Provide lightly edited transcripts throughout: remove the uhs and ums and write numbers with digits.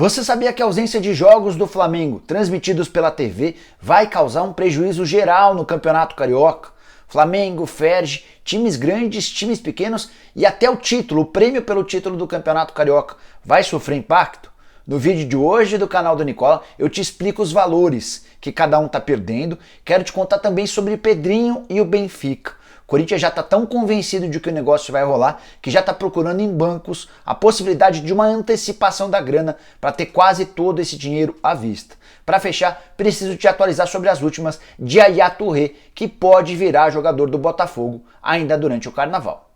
Você sabia que a ausência de jogos do Flamengo transmitidos pela TV vai causar um prejuízo geral no Campeonato Carioca? Flamengo, Ferj, times grandes, times pequenos e até o título, o prêmio pelo título do Campeonato Carioca vai sofrer impacto? No vídeo de hoje do canal do Nicola eu te explico os valores que cada um está perdendo, quero te contar também sobre Pedrinho e o Benfica. O Corinthians já está tão convencido de que o negócio vai rolar que já está procurando em bancos a possibilidade de uma antecipação da grana para ter quase todo esse dinheiro à vista. Para fechar, preciso te atualizar sobre as últimas de Yaya Touré, que pode virar jogador do Botafogo ainda durante o Carnaval.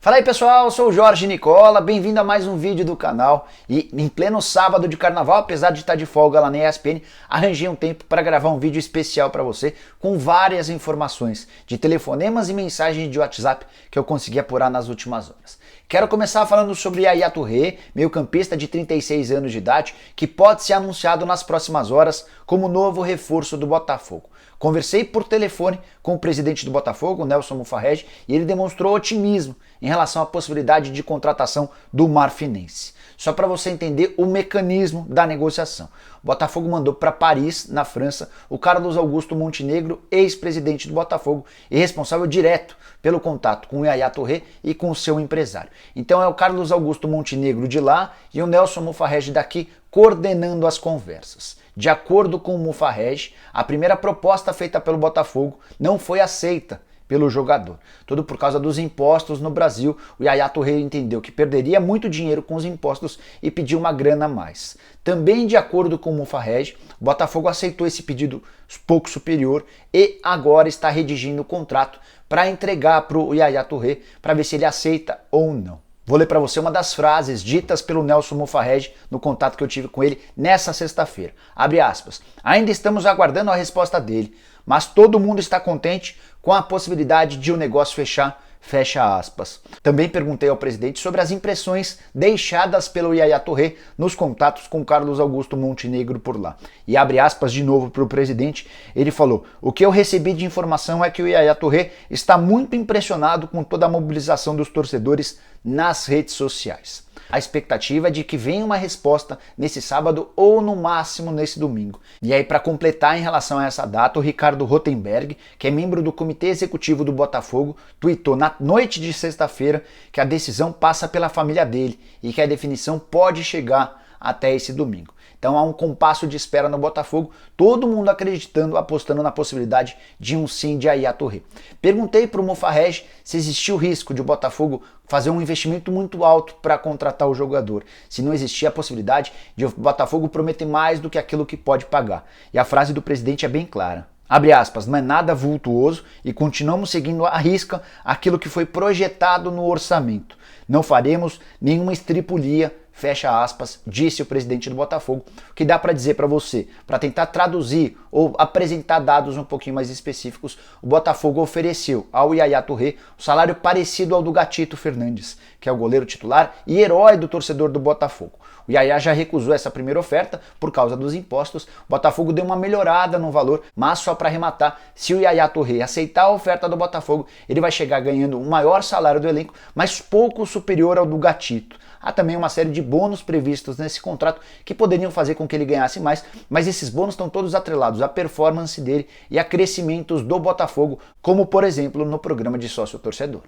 Fala aí pessoal, eu sou o Jorge Nicola, bem-vindo a mais um vídeo do canal. E em pleno sábado de carnaval, apesar de estar de folga lá na ESPN, arranjei um tempo para gravar um vídeo especial para você com várias informações de telefonemas e mensagens de WhatsApp que eu consegui apurar nas últimas horas. Quero começar falando sobre Yaya Touré, meio-campista de 36 anos de idade, que pode ser anunciado nas próximas horas como novo reforço do Botafogo. Conversei por telefone com o presidente do Botafogo, Nelson Mufarrege, e ele demonstrou otimismo em relação à possibilidade de contratação do Marfinense. Só para você entender o mecanismo da negociação. O Botafogo mandou para Paris, na França, o Carlos Augusto Montenegro, ex-presidente do Botafogo e responsável direto pelo contato com o Yaya Touré e com o seu empresário. Então é o Carlos Augusto Montenegro de lá e o Nelson Mufarrege daqui coordenando as conversas. De acordo com o Mufarrege, a primeira proposta feita pelo Botafogo não foi aceita pelo jogador. Tudo por causa dos impostos no Brasil. O Yaya Touré entendeu que perderia muito dinheiro com os impostos e pediu uma grana a mais. Também de acordo com o Mufarrege, o Botafogo aceitou esse pedido pouco superior e agora está redigindo o contrato para entregar para o Yaya Touré para ver se ele aceita ou não. Vou ler para você uma das frases ditas pelo Nelson Mufarrege no contato que eu tive com ele nessa sexta-feira. Abre aspas. Ainda estamos aguardando a resposta dele, mas todo mundo está contente com a possibilidade de o negócio fechar. Fecha aspas. Também perguntei ao presidente sobre as impressões deixadas pelo Yaya Touré nos contatos com Carlos Augusto Montenegro por lá. E abre aspas de novo para o presidente, ele falou: o que eu recebi de informação é que o Yaya Touré está muito impressionado com toda a mobilização dos torcedores nas redes sociais. A expectativa é de que venha uma resposta nesse sábado ou no máximo nesse domingo. E aí, para completar em relação a essa data, o Ricardo Rotenberg, que é membro do comitê executivo do Botafogo, tweetou na noite de sexta-feira que a decisão passa pela família dele e que a definição pode chegar até esse domingo. Então há um compasso de espera no Botafogo, todo mundo acreditando, apostando na possibilidade de um sim de Yaya Touré. Perguntei para o Mufarrege se existia o risco de o Botafogo fazer um investimento muito alto para contratar o jogador, se não existia a possibilidade de o Botafogo prometer mais do que aquilo que pode pagar. E a frase do presidente é bem clara. Abre aspas, não é nada vultuoso e continuamos seguindo à risca aquilo que foi projetado no orçamento. Não faremos nenhuma estripulia, fecha aspas, disse o presidente do Botafogo. O que dá para dizer para você, para tentar traduzir ou apresentar dados um pouquinho mais específicos, o Botafogo ofereceu ao Yaya Touré um salário parecido ao do Gatito Fernandes, que é o goleiro titular e herói do torcedor do Botafogo. O Yaya já recusou essa primeira oferta por causa dos impostos. O Botafogo deu uma melhorada no valor, mas só para arrematar, se o Yaya Touré aceitar a oferta do Botafogo, ele vai chegar ganhando o maior salário do elenco, mas pouco superior ao do Gatito. Há também uma série de bônus previstos nesse contrato que poderiam fazer com que ele ganhasse mais, mas esses bônus estão todos atrelados à performance dele e a crescimentos do Botafogo, como por exemplo no programa de sócio-torcedor.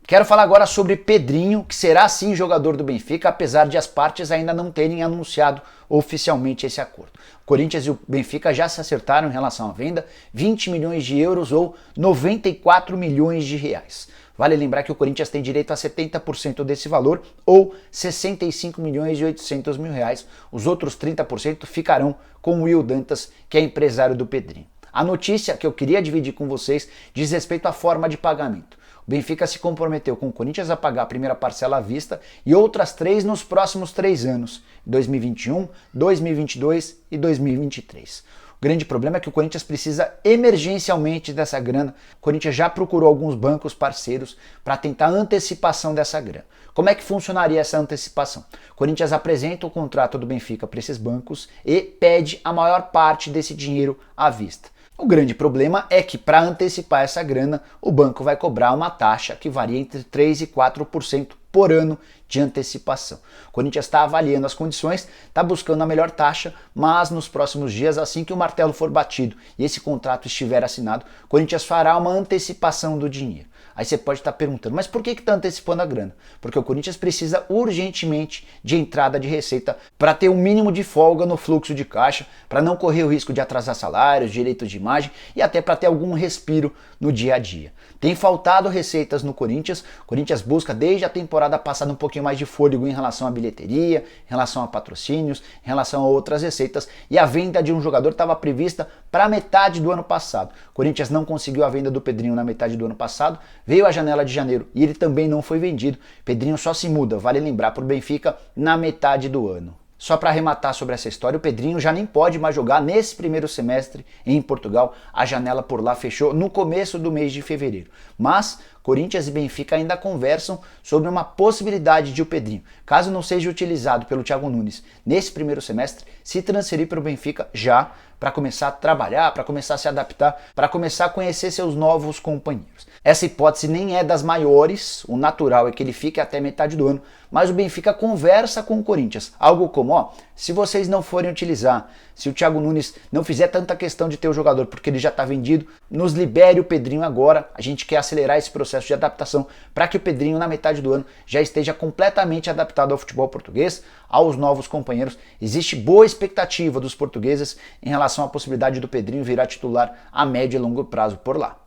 Quero falar agora sobre Pedrinho, que será sim jogador do Benfica, apesar de as partes ainda não terem anunciado oficialmente esse acordo. O Corinthians e o Benfica já se acertaram em relação à venda, 20 milhões de euros ou 94 milhões de reais. Vale lembrar que o Corinthians tem direito a 70% desse valor, ou 65 milhões e 800 mil reais. Os outros 30% ficarão com o Will Dantas, que é empresário do Pedrinho. A notícia que eu queria dividir com vocês diz respeito à forma de pagamento. O Benfica se comprometeu com o Corinthians a pagar a primeira parcela à vista e outras 3 nos próximos 3 anos, 2021, 2022 e 2023. O grande problema é que o Corinthians precisa emergencialmente dessa grana. O Corinthians já procurou alguns bancos parceiros para tentar a antecipação dessa grana. Como é que funcionaria essa antecipação? O Corinthians apresenta o contrato do Benfica para esses bancos e pede a maior parte desse dinheiro à vista. O grande problema é que para antecipar essa grana, o banco vai cobrar uma taxa que varia entre 3% e 4% por ano de antecipação. O Corinthians está avaliando as condições, está buscando a melhor taxa, mas nos próximos dias, assim que o martelo for batido e esse contrato estiver assinado, o Corinthians fará uma antecipação do dinheiro. Aí você pode estar perguntando, mas por que está antecipando a grana? Porque o Corinthians precisa urgentemente de entrada de receita para ter um mínimo de folga no fluxo de caixa, para não correr o risco de atrasar salários, direitos de imagem e até para ter algum respiro no dia a dia. Tem faltado receitas no Corinthians, o Corinthians busca desde a temporada passada um pouquinho mais de fôlego em relação à bilheteria, em relação a patrocínios, em relação a outras receitas, e a venda de um jogador estava prevista para metade do ano passado. O Corinthians não conseguiu a venda do Pedrinho na metade do ano passado, veio a janela de janeiro e ele também não foi vendido. Pedrinho só se muda, vale lembrar, para o Benfica na metade do ano. Só para arrematar sobre essa história, o Pedrinho já nem pode mais jogar nesse primeiro semestre em Portugal. A janela por lá fechou no começo do mês de fevereiro. Mas Corinthians e Benfica ainda conversam sobre uma possibilidade de o Pedrinho, caso não seja utilizado pelo Thiago Nunes nesse primeiro semestre, se transferir para o Benfica já para começar a trabalhar, para começar a se adaptar, para começar a conhecer seus novos companheiros. Essa hipótese nem é das maiores, o natural é que ele fique até metade do ano, mas o Benfica conversa com o Corinthians, algo como, se vocês não forem utilizar, se o Thiago Nunes não fizer tanta questão de ter o jogador porque ele já está vendido, nos libere o Pedrinho agora, a gente quer acelerar esse processo de adaptação para que o Pedrinho na metade do ano já esteja completamente adaptado ao futebol português, aos novos companheiros. Existe boa expectativa dos portugueses em relação à possibilidade do Pedrinho virar titular a médio e longo prazo por lá.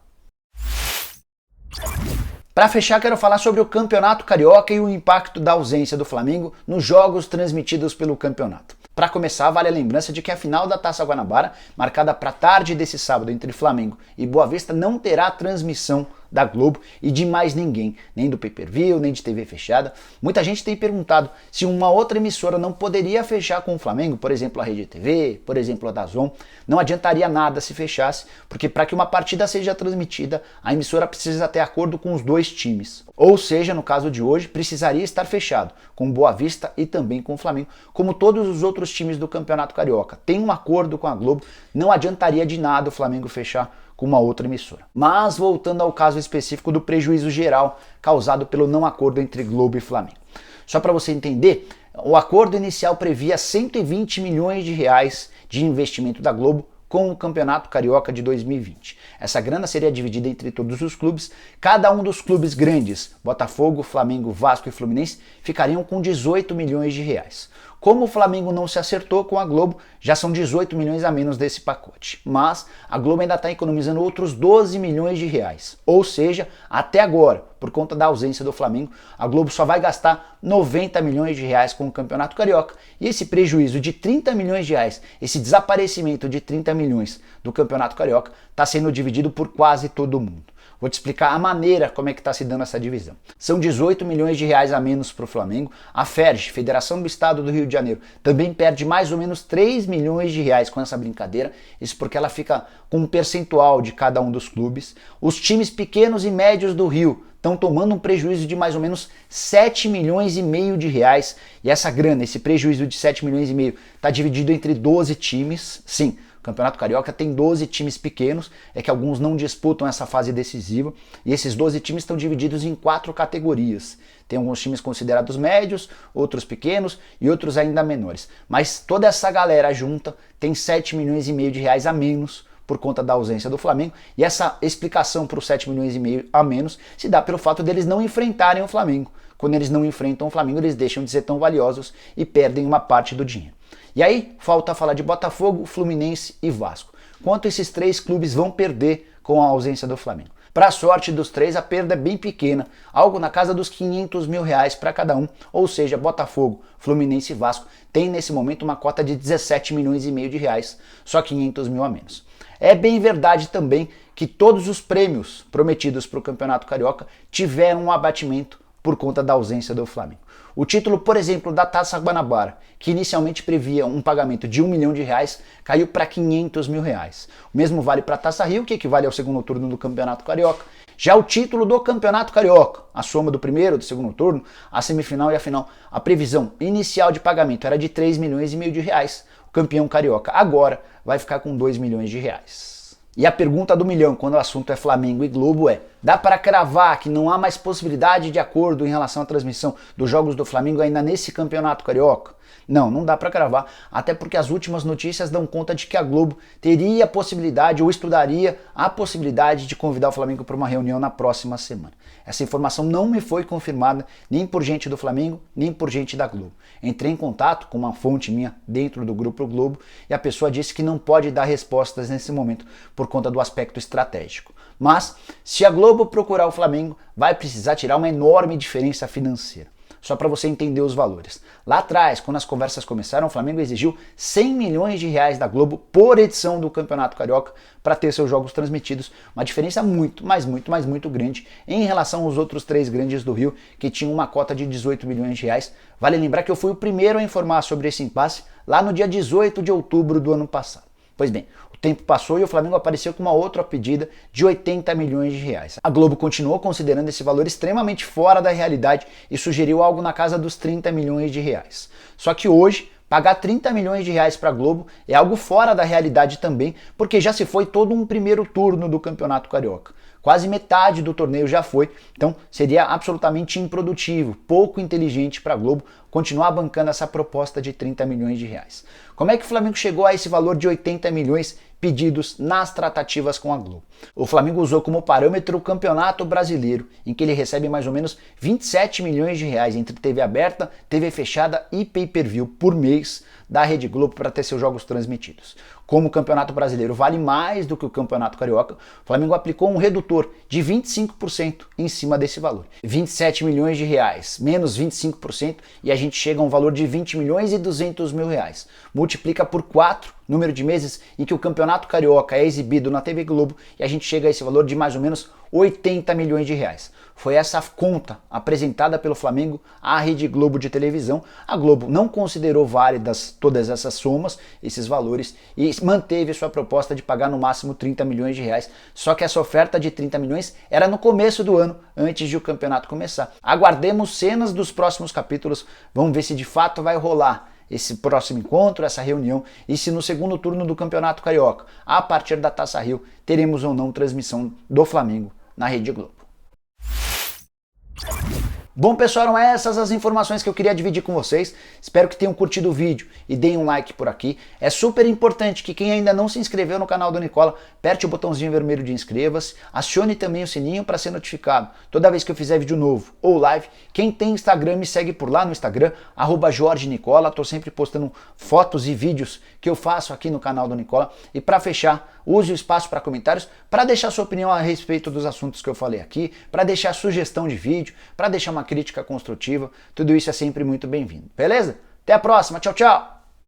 Para fechar, quero falar sobre o Campeonato Carioca e o impacto da ausência do Flamengo nos jogos transmitidos pelo campeonato. Para começar, vale a lembrança de que a final da Taça Guanabara, marcada para tarde desse sábado entre Flamengo e Boa Vista, não terá transmissão da Globo e de mais ninguém, nem do pay-per-view, nem de TV fechada. Muita gente tem perguntado se uma outra emissora não poderia fechar com o Flamengo, por exemplo a Rede TV, por exemplo a DAZN. Não adiantaria nada se fechasse, porque para que uma partida seja transmitida, a emissora precisa ter acordo com os dois times. Ou seja, no caso de hoje, precisaria estar fechado com Boa Vista e também com o Flamengo, como todos os outros times do Campeonato Carioca. Tem um acordo com a Globo, não adiantaria de nada o Flamengo fechar com uma outra emissora. Mas voltando ao caso específico do prejuízo geral causado pelo não acordo entre Globo e Flamengo. Só para você entender, o acordo inicial previa 120 milhões de reais de investimento da Globo com o Campeonato Carioca de 2020. Essa grana seria dividida entre todos os clubes, cada um dos clubes grandes, Botafogo, Flamengo, Vasco e Fluminense, ficariam com 18 milhões de reais. Como o Flamengo não se acertou com a Globo, já são 18 milhões a menos desse pacote. Mas a Globo ainda está economizando outros 12 milhões de reais. Ou seja, até agora, por conta da ausência do Flamengo, a Globo só vai gastar 90 milhões de reais com o Campeonato Carioca. E esse prejuízo de 30 milhões de reais, esse desaparecimento de 30 milhões do Campeonato Carioca, está sendo dividido por quase todo mundo. Vou te explicar a maneira como é que está se dando essa divisão. São 18 milhões de reais a menos para o Flamengo. A FERJ, Federação do Estado do Rio de Janeiro, também perde mais ou menos 3 milhões de reais com essa brincadeira. Isso porque ela fica com um percentual de cada um dos clubes. Os times pequenos e médios do Rio estão tomando um prejuízo de mais ou menos 7 milhões e meio de reais. E essa grana, esse prejuízo de 7 milhões e meio, está dividido entre 12 times. Sim, o Campeonato Carioca tem 12 times pequenos, é que alguns não disputam essa fase decisiva, e esses 12 times estão divididos em 4 categorias. Tem alguns times considerados médios, outros pequenos e outros ainda menores. Mas toda essa galera junta tem 7 milhões e meio de reais a menos por conta da ausência do Flamengo, e essa explicação para os 7 milhões e meio a menos se dá pelo fato deles não enfrentarem o Flamengo. Quando eles não enfrentam o Flamengo, eles deixam de ser tão valiosos e perdem uma parte do dinheiro. E aí, falta falar de Botafogo, Fluminense e Vasco. Quanto esses 3 clubes vão perder com a ausência do Flamengo? Para a sorte dos 3, a perda é bem pequena, algo na casa dos 500 mil reais para cada um, ou seja, Botafogo, Fluminense e Vasco tem nesse momento uma cota de 17 milhões e meio de reais, só 500 mil a menos. É bem verdade também que todos os prêmios prometidos para o Campeonato Carioca tiveram um abatimento por conta da ausência do Flamengo. O título, por exemplo, da Taça Guanabara, que inicialmente previa um pagamento de 1 milhão de reais, caiu para 500 mil reais. O mesmo vale para a Taça Rio, que equivale ao segundo turno do Campeonato Carioca. Já o título do Campeonato Carioca, a soma do primeiro, do segundo turno, a semifinal e a final, a previsão inicial de pagamento era de 3 milhões e meio de reais. O campeão carioca agora vai ficar com 2 milhões de reais. E a pergunta do milhão, quando o assunto é Flamengo e Globo, é: dá para cravar que não há mais possibilidade de acordo em relação à transmissão dos jogos do Flamengo ainda nesse campeonato carioca? Não, não dá para cravar, até porque as últimas notícias dão conta de que a Globo teria a possibilidade ou estudaria a possibilidade de convidar o Flamengo para uma reunião na próxima semana. Essa informação não me foi confirmada nem por gente do Flamengo, nem por gente da Globo. Entrei em contato com uma fonte minha dentro do Grupo Globo e a pessoa disse que não pode dar respostas nesse momento por conta do aspecto estratégico. Mas, se a Globo procurar o Flamengo, vai precisar tirar uma enorme diferença financeira. Só para você entender os valores. Lá atrás, quando as conversas começaram, o Flamengo exigiu 100 milhões de reais da Globo por edição do Campeonato Carioca para ter seus jogos transmitidos. Uma diferença muito grande em relação aos outros três grandes do Rio, que tinham uma cota de 18 milhões de reais. Vale lembrar que eu fui o primeiro a informar sobre esse impasse lá no dia 18 de outubro do ano passado. Pois bem, o tempo passou e o Flamengo apareceu com uma outra pedida de 80 milhões de reais. A Globo continuou considerando esse valor extremamente fora da realidade e sugeriu algo na casa dos 30 milhões de reais. Só que hoje, pagar 30 milhões de reais para a Globo é algo fora da realidade também, porque já se foi todo um primeiro turno do Campeonato Carioca. Quase metade do torneio já foi, então seria absolutamente improdutivo, pouco inteligente para a Globo continuar bancando essa proposta de 30 milhões de reais. Como é que o Flamengo chegou a esse valor de 80 milhões pedidos nas tratativas com a Globo? O Flamengo usou como parâmetro o Campeonato Brasileiro, em que ele recebe mais ou menos 27 milhões de reais entre TV aberta, TV fechada e pay-per-view por mês da Rede Globo para ter seus jogos transmitidos. Como o Campeonato Brasileiro vale mais do que o Campeonato Carioca, o Flamengo aplicou um redutor de 25% em cima desse valor. 27 milhões de reais menos 25% e a gente chega a um valor de 20 milhões e 200 mil reais. Multiplica por 4 número de meses em que o Campeonato Carioca é exibido na TV Globo e a gente chega a esse valor de mais ou menos 80 milhões de reais. Foi essa conta apresentada pelo Flamengo à Rede Globo de televisão. A Globo não considerou válidas todas essas somas, esses valores, e manteve sua proposta de pagar no máximo 30 milhões de reais. Só que essa oferta de 30 milhões era no começo do ano, antes de o campeonato começar. Aguardemos cenas dos próximos capítulos, vamos ver se de fato vai rolar esse próximo encontro, essa reunião, e se no segundo turno do Campeonato Carioca, a partir da Taça Rio, teremos ou não transmissão do Flamengo na Rede Globo. Bom pessoal, eram essas as informações que eu queria dividir com vocês. Espero que tenham curtido o vídeo e deem um like por aqui. É super importante que quem ainda não se inscreveu no canal do Nicola, aperte o botãozinho vermelho de inscreva-se, acione também o sininho para ser notificado toda vez que eu fizer vídeo novo ou live. Quem tem Instagram, me segue por lá no Instagram, @JorgeNicola. Estou sempre postando fotos e vídeos que eu faço aqui no canal do Nicola. E para fechar, use o espaço para comentários, para deixar sua opinião a respeito dos assuntos que eu falei aqui, para deixar sugestão de vídeo, para deixar uma crítica construtiva, tudo isso é sempre muito bem-vindo, beleza? Até a próxima, tchau, tchau!